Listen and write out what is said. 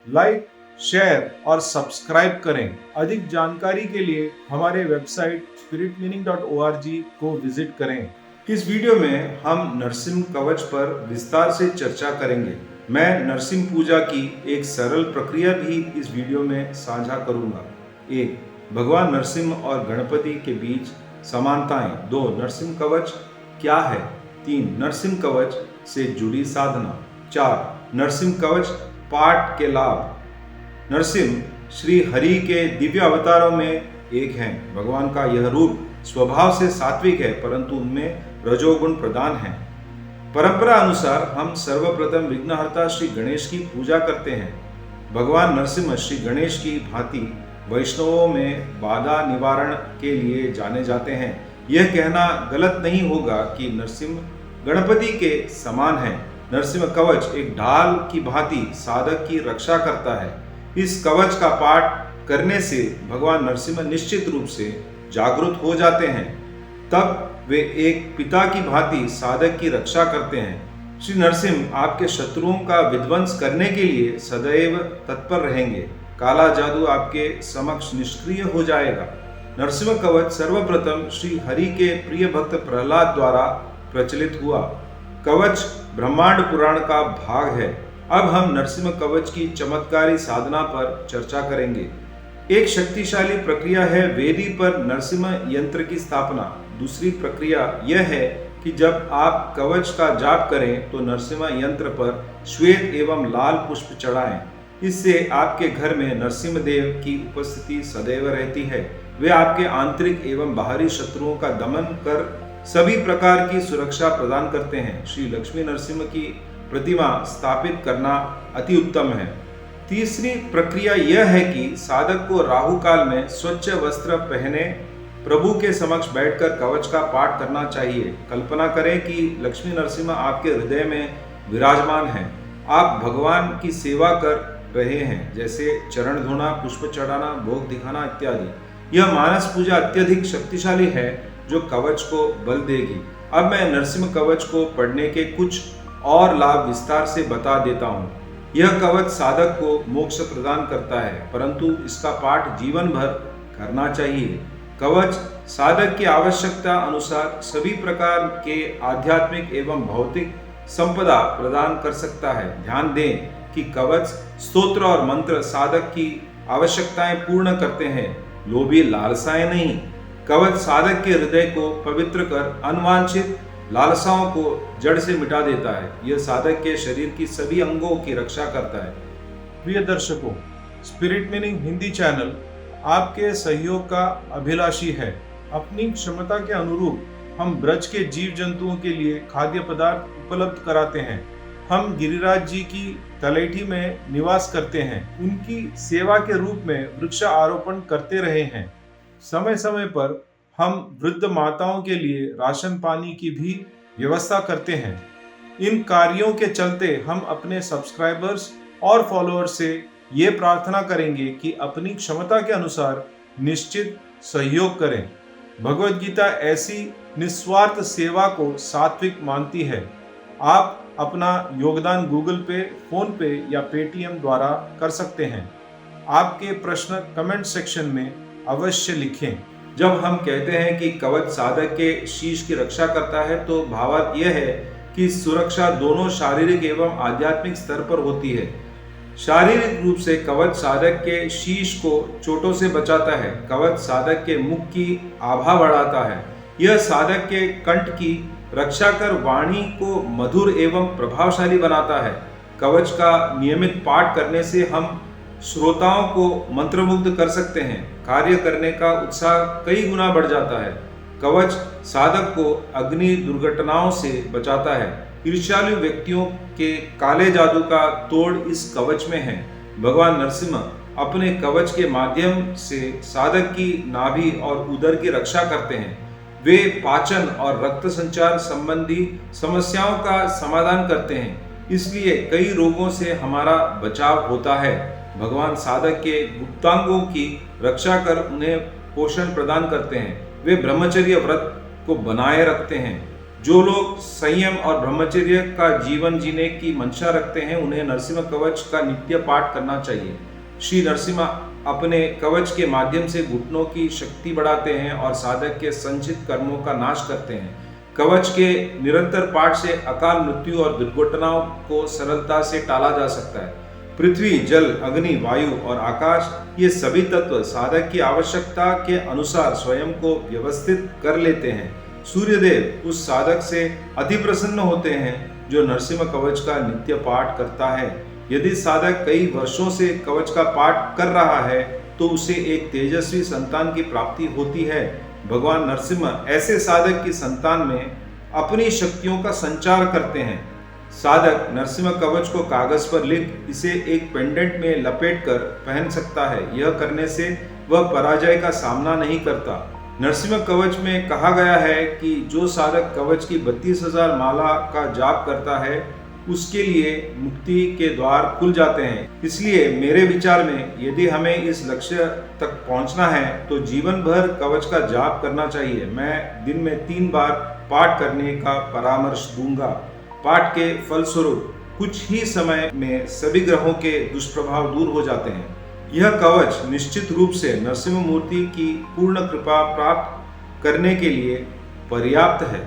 Like, share और subscribe करें। अधिक जानकारी के लिए हमारे वेबसाइट spiritmeaning.org को विजिट करें। इस वीडियो में हम नरसिंह कवच पर विस्तार से चर्चा करेंगे। मैं नरसिंह पूजा की एक सरल प्रक्रिया भी इस वीडियो में साझा करूंगा। 1. भगवान नरसिंह और गणपति के बीच समानताएं। 2. नरसिंह कवच क्या है? 3. नरसिंह कवच से जुड़ी साधना। 4. नरसिंह कवच पाठ के लाभ। नरसिंह श्री हरि के दिव्य अवतारों में एक हैं। भगवान का यह रूप स्वभाव से सात्विक है, परंतु उनमें रजोगुण प्रधान है। परंपरा अनुसार हम सर्वप्रथम विघ्नहर्ता श्री गणेश की पूजा करते हैं। भगवान नरसिंह श्री गणेश की भांति वैष्णवों में बाधा निवारण के लिए जाने जाते हैं। यह कहना गलत नहीं होगा कि नरसिंह गणपति के समान है। नरसिंह कवच एक ढाल की भांति साधक की रक्षा करता है। इस कवच का पाठ करने से भगवान नरसिंह निश्चित रूप से जागृत हो जाते हैं। तब वे एक पिता की भांति साधक की रक्षा करते हैं। श्री नरसिंह आपके शत्रुओं का विध्वंस करने के लिए सदैव तत्पर रहेंगे। काला जादू आपके समक्ष निष्क्रिय हो जाएगा। नरसिंह कवच सर्वप्रथम श्री हरि के प्रिय भक्त प्रहलाद द्वारा प्रचलित हुआ। कवच ब्रह्मांड पुराण का भाग है। अब हम नरसिंह कवच की चमत्कारी साधना पर चर्चा करेंगे। एक शक्तिशाली प्रक्रिया है वेदी पर नरसिंह यंत्र की स्थापना। दूसरी प्रक्रिया यह है कि जब आप कवच का जाप करें तो नरसिंह यंत्र पर श्वेत एवं लाल पुष्प चढ़ाएं। इससे आपके घर में नरसिंह देव की उपस्थिति सदैव रहती है। वे आपके आंतरिक एवं बाहरी शत्रुओं का दमन कर सभी प्रकार की सुरक्षा प्रदान करते हैं। श्री लक्ष्मी नरसिंह की प्रतिमा स्थापित करना अति उत्तम है। तीसरी प्रक्रिया यह है कि साधक को राहु काल में स्वच्छ वस्त्र पहने प्रभु के समक्ष बैठकर कवच का पाठ करना चाहिए। कल्पना करें कि लक्ष्मी नरसिंह आपके हृदय में विराजमान हैं। आप भगवान की सेवा कर रहे हैं, जैसे चरण धोना, पुष्प चढ़ाना, भोग दिखाना इत्यादि। यह मानस पूजा अत्यधिक शक्तिशाली है जो कवच को बल देगी। अब मैं नरसिंह कवच को पढ़ने के कुछ और लाभ विस्तार से बता देता हूँ। यह कवच साधक को मोक्ष प्रदान करता है, परंतु इसका पाठ जीवन भर करना चाहिए। कवच साधक की आवश्यकता अनुसार सभी प्रकार के आध्यात्मिक एवं भौतिक संपदा प्रदान कर सकता है। ध्यान दें कि कवच, स्तोत्र और मंत्र साधक की आवश्यकताएं पूर्ण करते हैं, लोभी लालसाएं नहीं। कवच साधक के हृदय को पवित्र कर अनवांछित लालसाओं को जड़ से मिटा देता है। यह साधक के शरीर की सभी अंगों की रक्षा करता है। प्रिय दर्शकों, स्पिरिट मीनिंग हिंदी चैनल आपके सहयोग का अभिलाषी है। अपनी क्षमता के अनुरूप हम ब्रज के जीव जंतुओं के लिए खाद्य पदार्थ उपलब्ध कराते हैं। हम गिरिराज जी की तलेठी में निवास करते हैं। उनकी सेवा के रूप में वृक्ष आरोपण करते रहे हैं। समय समय पर हम वृद्ध माताओं के लिए राशन पानी की भी व्यवस्था करते हैं। इन कार्यों के चलते हम अपने सब्सक्राइबर्स और फॉलोअर्स से ये प्रार्थना करेंगे कि अपनी क्षमता के अनुसार निश्चित सहयोग करें। भगवद गीता ऐसी निस्वार्थ सेवा को सात्विक मानती है। आप अपना योगदान गूगल पे, फोन पे या पेटीएम द्वारा कर सकते हैं। आपके प्रश्न कमेंट सेक्शन में अवश्य लिखें। जब हम कहते हैं कि कवच साधक के शीश की रक्षा करता है, तो भावार्थ यह है कि सुरक्षा दोनों शारीरिक एवं आध्यात्मिक स्तर पर होती है। शारीरिक रूप से कवच साधक के शीश को चोटों से बचाता है। कवच साधक के मुख की आभा बढ़ाता है। यह साधक के कंठ की रक्षा कर वाणी को मधुर एवं प्रभावशाली बनाता है। कवच का नियमित पाठ करने से हम श्रोताओं को मंत्रमुग्ध कर सकते हैं। कार्य करने का उत्साह कई गुना बढ़ जाता है। कवच साधक को अग्नि दुर्घटनाओं से बचाता है। ईर्ष्यालु व्यक्तियों के काले जादू का तोड़ इस कवच में है। भगवान नरसिंह अपने कवच के माध्यम से साधक की नाभि और उदर की रक्षा करते हैं। वे पाचन और रक्त संचार संबंधी समस्याओं का समाधान करते हैं। इसलिए कई रोगों से हमारा बचाव होता है। भगवान साधक के गुप्तांगों की रक्षा कर उन्हें पोषण प्रदान करते हैं। वे ब्रह्मचर्य व्रत को बनाए रखते हैं। जो लोग संयम और ब्रह्मचर्य का जीवन जीने की मंशा रखते हैं उन्हें नरसिंह कवच का नित्य पाठ करना चाहिए। श्री नरसिम्हा अपने कवच के माध्यम से घुटनों की शक्ति बढ़ाते हैं और साधक के संचित कर्मों का नाश करते हैं। कवच के निरंतर पाठ से अकाल मृत्यु और दुर्घटनाओं को सरलता से टाला जा सकता है। पृथ्वी, जल, अग्नि, वायु और आकाश ये सभी तत्व साधक की आवश्यकता के अनुसार स्वयं को व्यवस्थित कर लेते हैं। सूर्यदेव उस साधक से अति प्रसन्न होते हैं जो नरसिंह कवच का नित्य पाठ करता है। यदि साधक कई वर्षों से कवच का पाठ कर रहा है तो उसे एक तेजस्वी संतान की प्राप्ति होती है। भगवान नरसिम्हा ऐसे साधक की संतान में अपनी शक्तियों का संचार करते हैं। साधक नरसिंह कवच को कागज पर लिख इसे एक पेंडेंट में लपेट कर पहन सकता है। यह करने से वह पराजय का सामना नहीं करता। नरसिंह कवच में कहा गया है कि जो साधक कवच की 32,000 माला का जाप करता है उसके लिए मुक्ति के द्वार खुल जाते हैं। इसलिए मेरे विचार में यदि हमें इस लक्ष्य तक पहुंचना है तो जीवन भर कवच का जाप करना चाहिए। मैं दिन में 3 बार पाठ करने का परामर्श दूंगा। पाठ के फलस्वरूप कुछ ही समय में सभी ग्रहों के दुष्प्रभाव दूर हो जाते हैं। यह कवच निश्चित रूप से नरसिंह मूर्ति की पूर्ण कृपा प्राप्त करने के लिए पर्याप्त है।